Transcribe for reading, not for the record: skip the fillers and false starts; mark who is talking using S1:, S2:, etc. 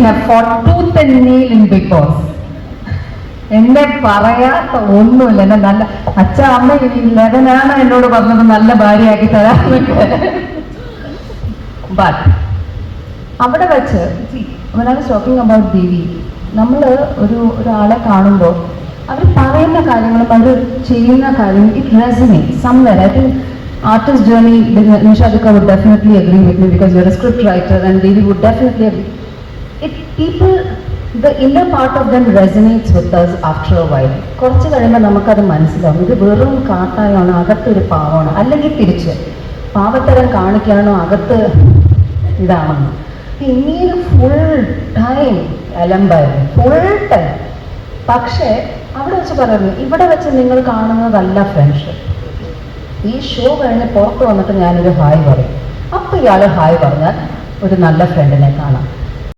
S1: have fought tooth and nail in Big Boss. എന്നെ പറയാത്ത ഒന്നുമില്ല. എന്നെ നല്ല അച്ഛ അമ്മ ലെവനാണ് എന്നോട് പറഞ്ഞത് നല്ല ഭാര്യയാക്കി തരാമെന്നൊക്കെ. ബട്ട് അവിടെ വെച്ച് when I was talking about ദേവി, നമ്മൾ ഒരാളെ കാണുമ്പോൾ അവർ പറയുന്ന കാര്യങ്ങളും അവർ ചെയ്യുന്ന കാര്യങ്ങളും it resonate somewhere. I think artist journey, Nishadika would definitely agree with me because you're a script writer, and Devi would definitely agree. People, the inner part of them resonates with us after a while. കുറച്ച് കഴിയുമ്പോൾ നമുക്കത് മനസ്സിലാവും, ഇത് വെറും കാട്ടായാണോ അകത്തൊരു പാവമാണ്, അല്ലെങ്കിൽ തിരിച്ച് പാവത്തരം കാണിക്കാനോ അകത്ത് ഇതാണെന്ന്. പിന്നീട് ഫുൾ ടൈം അലമ്പായിരുന്നു, ഫുൾ ടൈം. പക്ഷേ അവിടെ വെച്ച് പറയുന്നു, ഇവിടെ വെച്ച് നിങ്ങൾ കാണുന്നതല്ല ഫ്രണ്ട്ഷിപ്പ്. ഈ ഷോ കഴിഞ്ഞ് പുറത്ത് വന്നിട്ട് ഞാനൊരു ഹായ് പറയും, അപ്പോൾ ഇയാൾ ഹായ് പറഞ്ഞാൽ ഒരു നല്ല ഫ്രണ്ടിനെ കാണാം.